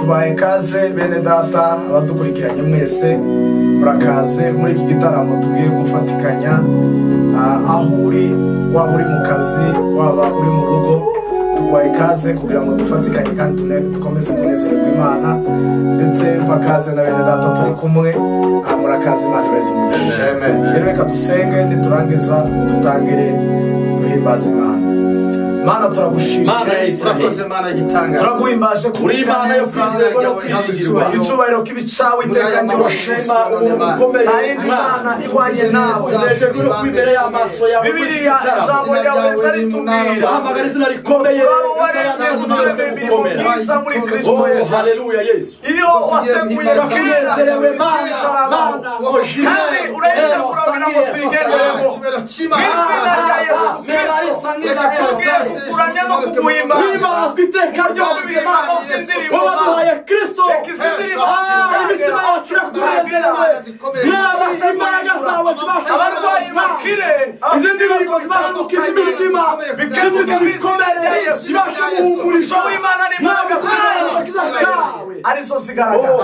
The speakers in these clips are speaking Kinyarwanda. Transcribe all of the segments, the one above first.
tubaye kaze bene data abadukurikiranye mwese murakaze muri iki gitaramo tugiye gufatikanya aho uri waba uri mu kazi waba uri mu rugo tubaye kaze kugira ngo dufatikanye kandi dukomeze kunezererwa Imana ndetse bakaze na bene data turi kumwe murakaze Imana ibezo amen. Reka dusenge niturangiza dutangire duhimbaza Imana. Mana turagushimira Mana ya Israeli Mana gitangaza turaguhimbaje kuri Imana yo kwizerwa no kwiringirwa icyubahiro kibicawe iteka ry'ubushema ubukomeye Imana ihwanye nawe nejejwe no kwimbere y'amaso yawe Bibiliya ijambo ryawe zaritubwira hamagara izina rikomeye muri Kristo Yesu. Haleluya Yesu iyo wateguye bakinezerewe Mana kandi uretegura ngo tuyigenderemo izina rya Yesu Kristo kuranya no kuguhimba wibazwe iteka ryose Mana wabaduhaye Kristo imitima yacu irakunezerewe zirabasha imbaraga zawe zibasha abarwayi bakire izindi bibazo zibasha gukiza imitima bikavuga bikomere zibasha guhumurisha w'Imana n'imbaraga zawe arizo zigaragara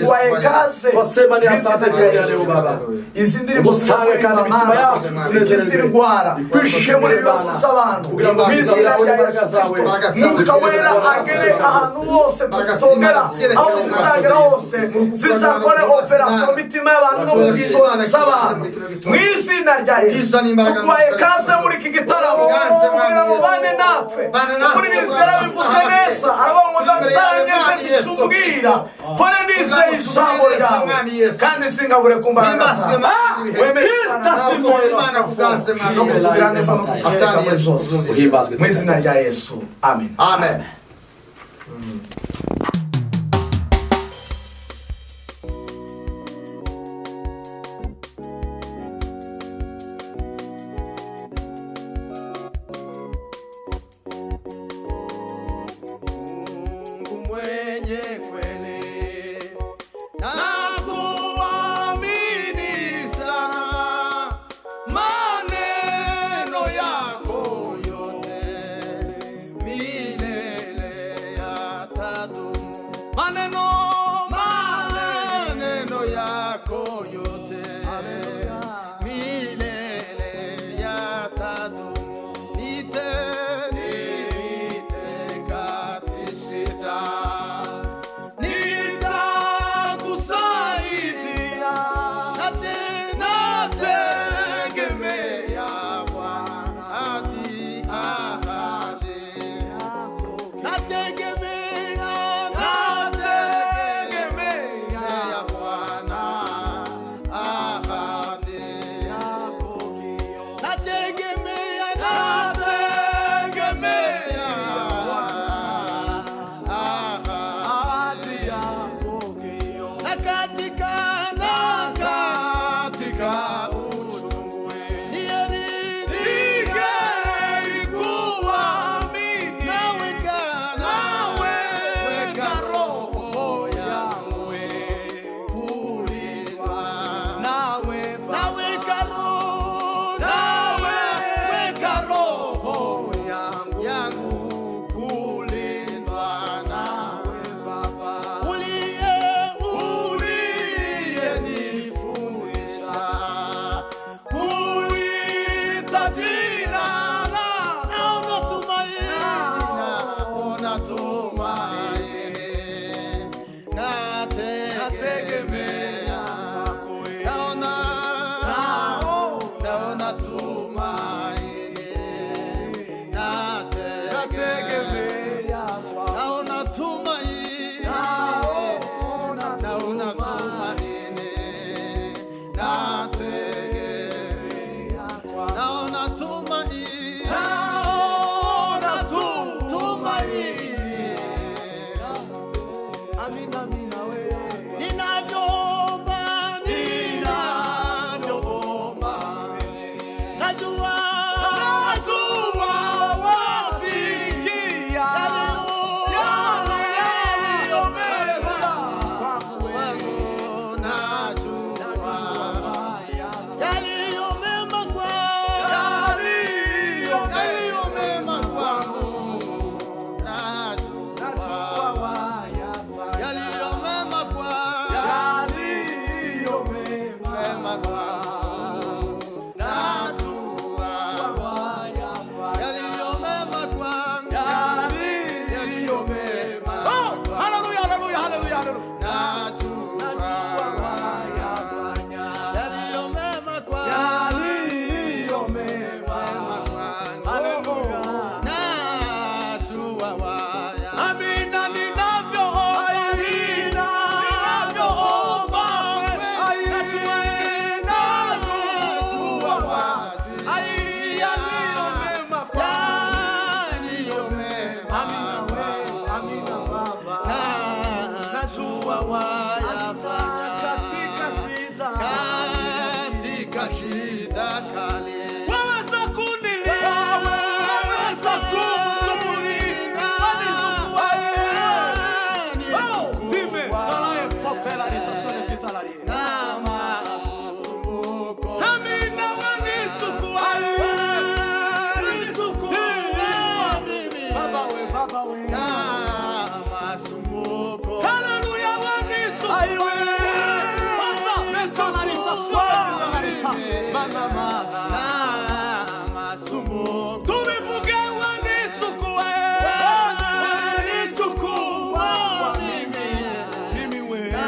waye kaze wasema ni asante kwa leo Baba izindi musange kandi imitima yacu zikizirwara kwishike muri bibazo z'abantu bizira ya Yesu Muka wera agere ahantu hose tutongera aho zizagera hose zizakore operasyon mitima y'abantu no mugizo z'abantu mw'izina rya Yesu tugwaye kaze muri iki gitaramo kugira ngo bane natwe muri bizera bivuze neza arabongo ndatange tezicubwira pone nize ijambo ryawe kandi singabure kumbaraga Imana kuganze no kuzira neza no kutasanga zose mw'izina rya Yesu amen amen. wayafanya katika shida kali. waweza kunilia waweza kutulia dime salaye popela litasone kisalari na masumbuko amina wanichukua mimi baba we na masumbuko haleluya wanichukua sasa metona litasone mama na masumbuko tumivuge wanichukua mimi we na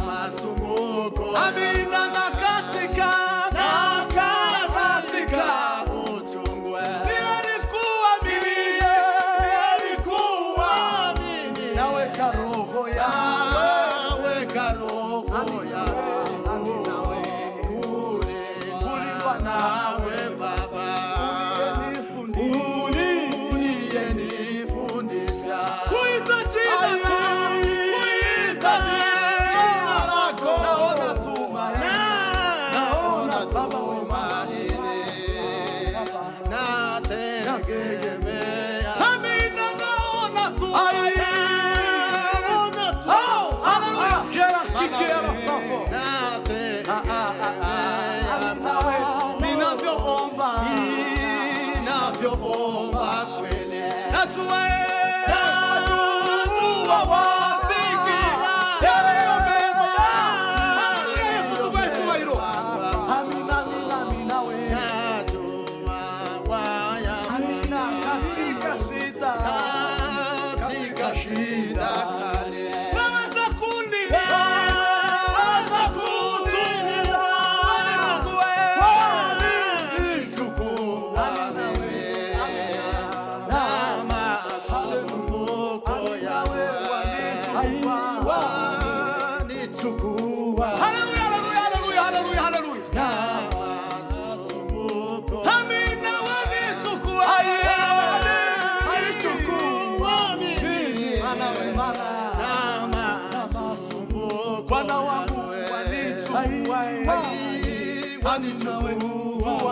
masumbuko amina na katika utungwe nilikuwa mimi naweka roho weka roho nawe kulindwa nawe Baba uliyenifundisha kuita jina lako naona tumaini naona tumaini nategemea amina naona tumaini ninavyoomba kweli najua wasikia yaliyo mema. Yesu tumetua hilo. Amina we. najua wayafanya Amina katika shida kali waweza kunilia waweza kutulia wanichukua mimi na masumbuko yawe wanichukua haleluya na masumbuko amina wanichukua mimi Bwana we Bwana na masumbuko Bwana wangu wanichukua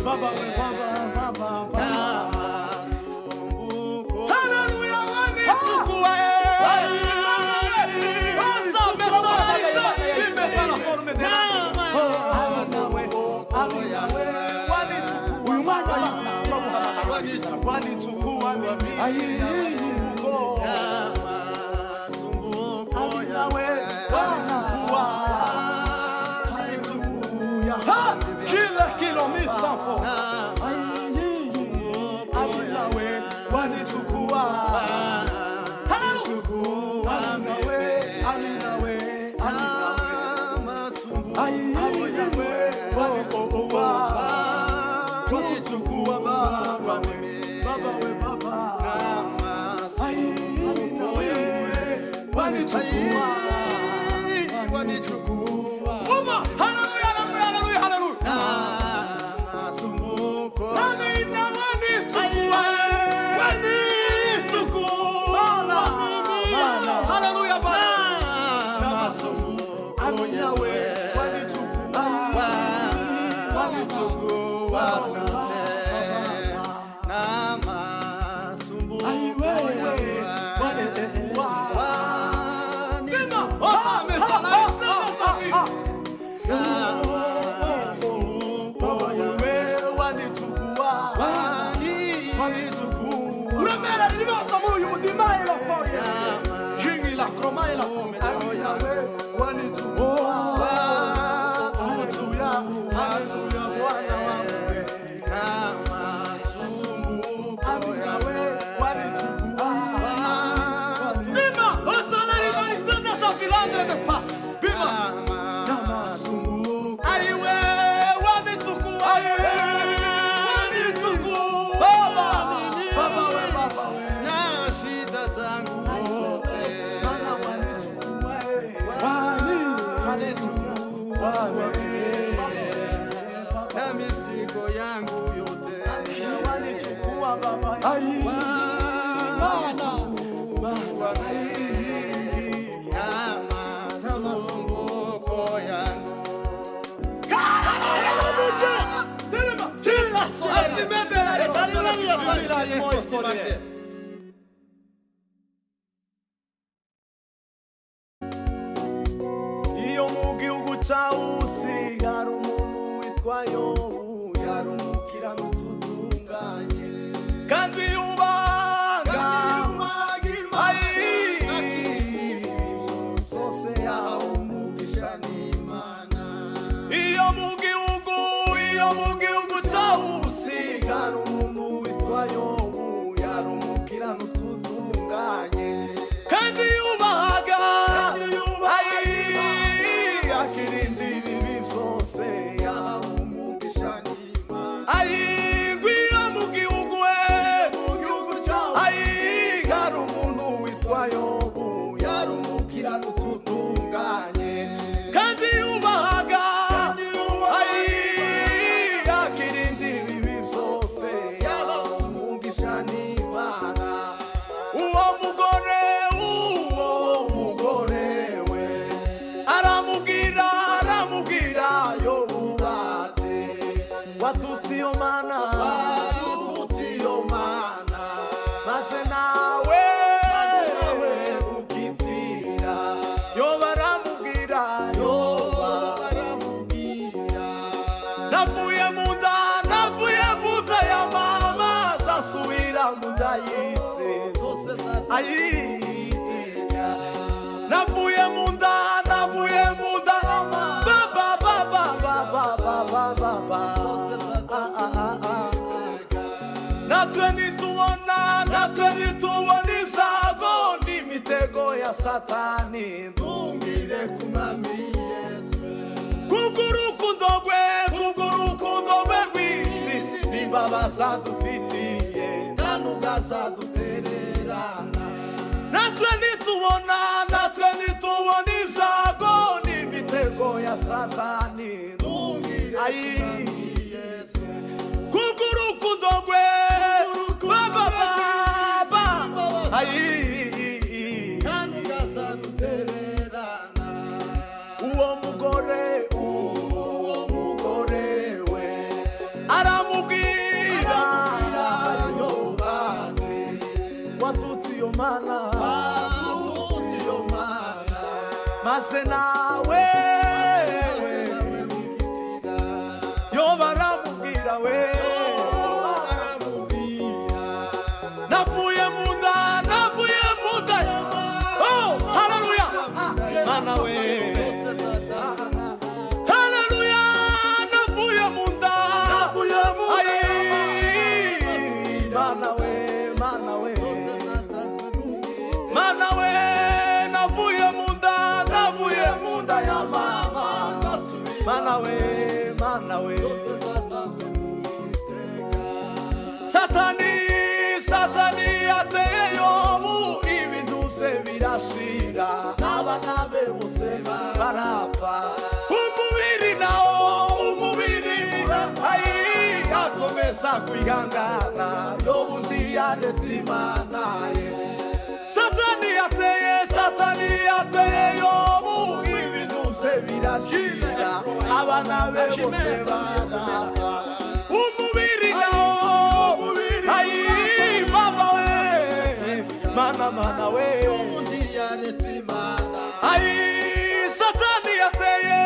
Baba we Baba haleluya wanichukua wanichukua kile kilomita wanichukua masumbuko yangu yote. walichukua baba Ai, Bwana, Masumbuko yangu. iyo mu gihugu cyawusi hari umuntu witwa Yobu, yari umukiranutsi utunganye kandi yubaga zose yahawe umugisha n'Imana. iyo mu gihugu cyawusi hari umuntu witwa Yobu, yari umukiranutsi utunganye kandi yubaga akirinda ibibi byose yahawe umugisha n'Imana. ngwino mu gihugu hari umuntu witwa Yobu, yari umukiranutsi utunganye kandi yubahaga akirinda ibibi byose yahawe umugisha n'Imana. uwo mugore we aramubwira Yobu ati watutse iyo mana maze nawe ukipfira. Yobu aramubwira navuye mu nda ya mama zasubira mu nda y'ise navuye mu nda natwe nitubona ibyago n'imitego ya Satani ntungire ku Mwami Yesu kubw'urukundo rwe rwinshi n'imbabazi adufitiye nta nubwo azadutererana. natwe nitubona ibyago n'imitego ya Satani ntungire Yesu kubw'urukundo rwe uwo mugore we aramubwira Yobu ati watutse iyo mana maze nawe Yobu aramubwira navuye mu nda oh haleluya mana we haleluya navuye mu nda mana we navuye mu nda ya mama mana we Satani ateye Yobu ibintu bye birashira abana be bose barapfa umubiri akomeza kwihangana Yobu ntiyaretse Imana ye. Satani ateye Yobu ibintu bye birashira abana be bose barapfa umubiri mana we Satani ateye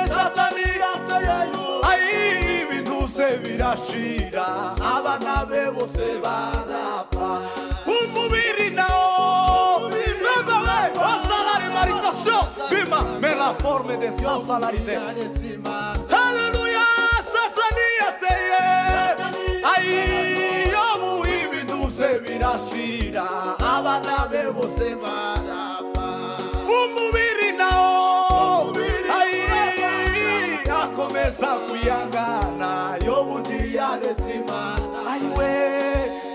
ibintu bye birashira abana be bose barapfa umubiri bima mais la forme de sans salarité. Alléluia. Satani ateye Yobu ibintu bye birashira abana be bose barapfa umubiri akomeza kwihangana Yobu ntiyaretse Imana. ayiwe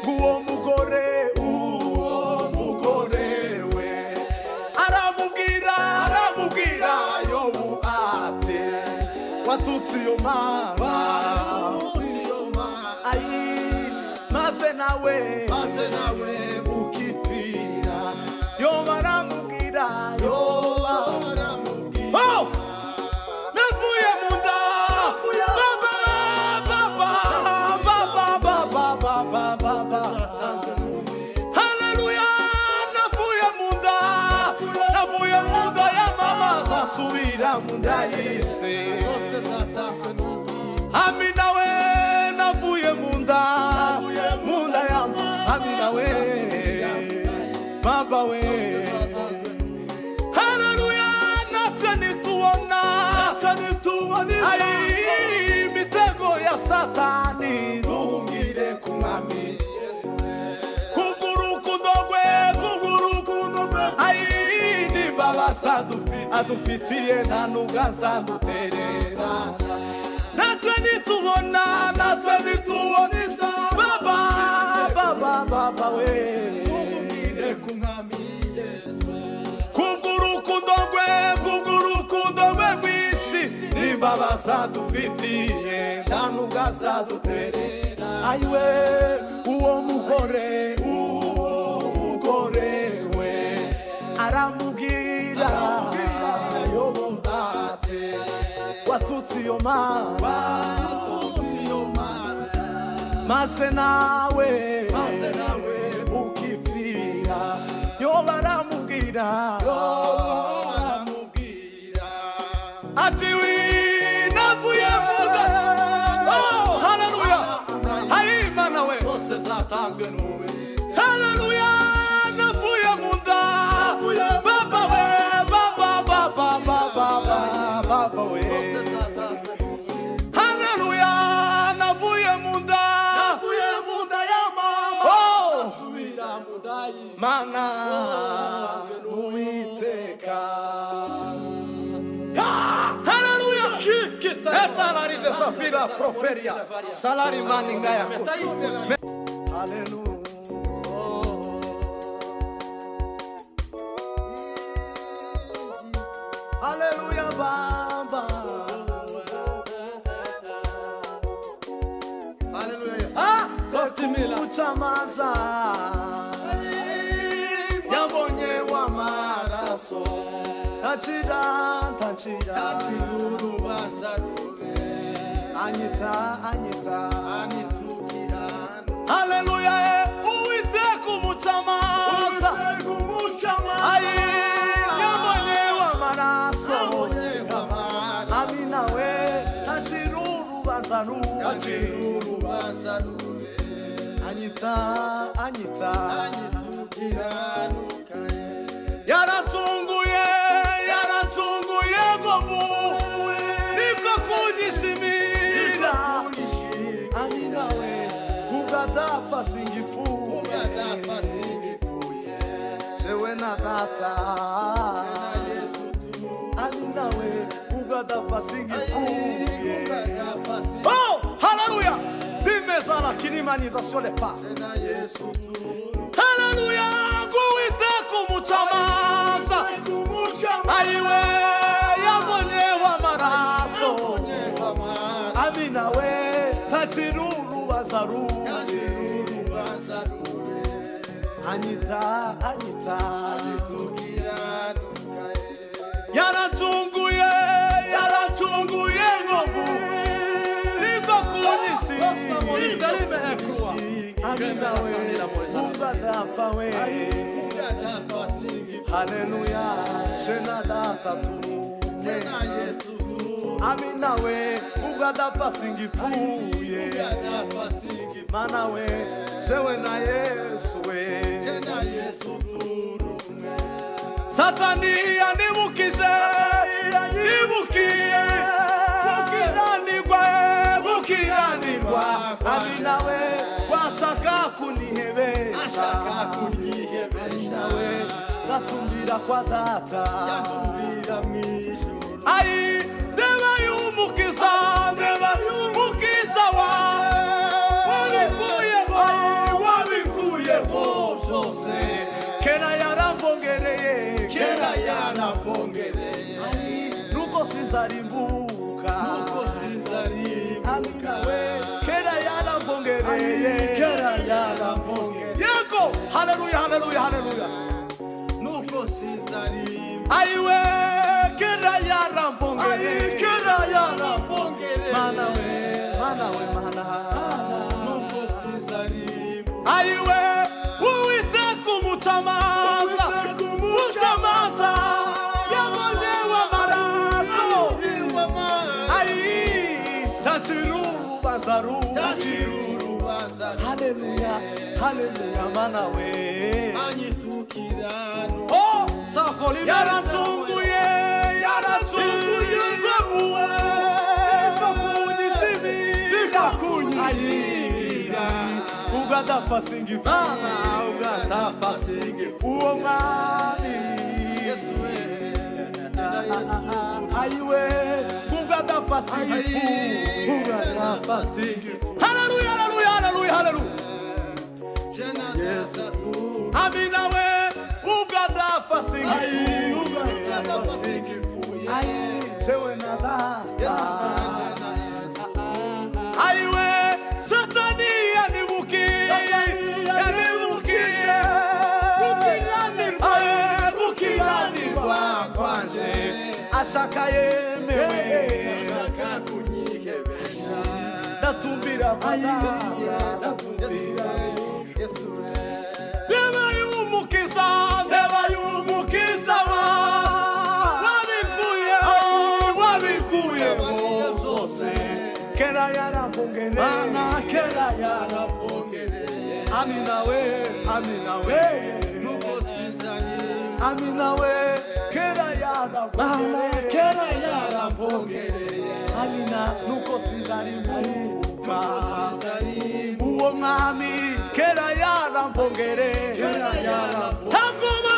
nguwo mugore we aramubwira Yobu ati watutse iyo mana nawe ukipfira yo baramubwira navuye mu nda haleluya navuye mu nda ya mama zasubira mu nda y'ise amina we navuye mu nda ya amina we baba we haleluya natwe nituona imitego ya satani duhungire ku mwami kubw'urukundo rwe n'imbabazi adufitiye nta nubwo azadutererana natwe nitubona ibya baba we duhungire ku mwami Yesu kubw'urukundo rwe rwinshi n'imbabazi adufitiye nta nubwo azaduterera ayiwe uwo mugore we aramubwira yobombate watutsi yo mama maze nawe ukipfira yo baramubwira ati navuye mu nda haleluya hayimana we bose zatanzwe n'uwe haleluya navuye mu nda baba we baba we haleluya navuye mu nda ya mama asubira mu nda mana Uwiteka haleluya etalari desafira properia salari maninga yako haleluya haleluya baba haleluya kuchamaza yabonye w'amaraso tachira urubanza rube anyita haleluya Uwiteka umuchamaza yabonye w'amaraso amina we tachira urubanza rube anyita yaratunguye gomu niko kujishimira amina we ugadapfa singipfuye jewe na data amina we ugadapfa singipfuye haleluya dimeza lakini manization les pas haleluya Uwiteka umuchamaza ayiwe yabonye w'amaraso amina we tachira urubanza rube anyita yaratunguye ngomu niko kunishimira amina we ugadapfa we haleluya shena data tu amina we ugadapfa singipfuye mana we shewe na Yesu we satani yanibukije gukiranirwa amina we washaka kunihebesha amina we gatumbira kwa data ayi ndeba y'umukiza wabikuyeho byose kera yarambongereye nuko sinzarimbuka amina we kera yarambongereye haleluya, haleluya, haleluya. nuko sinzari Aiwe kera yarampongere, kera yarampongere. Mana we, mana we, mana. nuko sinzari Aiwe Uwiteka umucamanza, umucamanza yamonyewe amaraso. Ai ntacirubanza urubaza haleluya, haleluya, mana we. anyitukirano Oh, safoli yarantunguye, yarantunguye nzemuwe. Nikakunyishimira ugadapfa singifana, ugadapfa singifuwo mwami Yesu we tena Yesu aiwe ugadapfa singifu, ugadapfa singifu. Haleluya, haleluya, haleluya, haleluya. jana Yesu tu Amina we ugadapfa singifu, ugadapfa singifu ai jewe nada jana Yesu aiwe satani yanibukiye, yanibukiye gukiranirwa kwanje ashaka yemewe, Shaka kunyihebesha ndatumbira ndatumbira Yesu we ndeba y'umukiza, ndeba y'umukiza wabikuye zose. Kera yarambongere, kera yarambongere. Amina we, amina we, nuko sinzari amina we. Kera yarambongere, kera yarambongere. Amina nuko sinzarimuka. Uwo mwami kera yarambongere, kera yarambongere. Tangoma,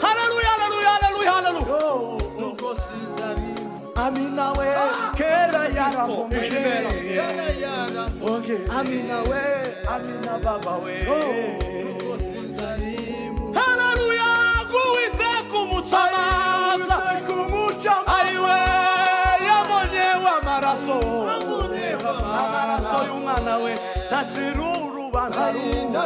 haleluya, haleluya, haleluya, haleluya. nuko sinzari Amina we kera yarambongere, amina we, amina baba we. nuko sinzari Haleluya, Uwiteka umucamanza, aiwe yamonyewe amaraso, amaraso y'umwana we ntacira urubanza rumwe.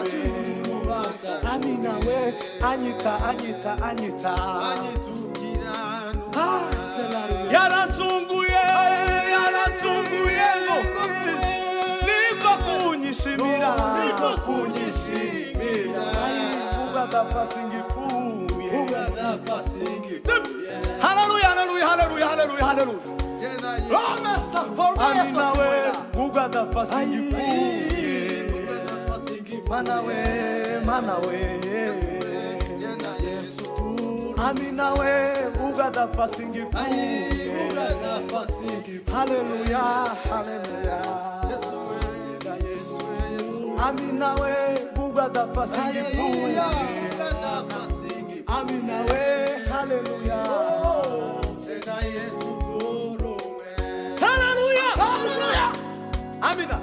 Amina we anyita, anyita, anyita. anyitukirano Yarantunguye, yarantunguye niko kunyishimira, niko kunyishimira. Ugadapfa singifuye, ugadapfa singifuye haleluya, haleluya, haleluya, haleluya, haleluya. jana Yesu Amina we ugadapfa singifuye, mana we, mana we. jana Yesu Amina we ugadapfa singifuye, ugadapfa singifuye haleluya, haleluya. Yesu we Yesu Amina we ugadapfa singifuye, ugadapfa singifuye amina we, haleluya, jana Yesu turume haleluya, haleluya. Amina.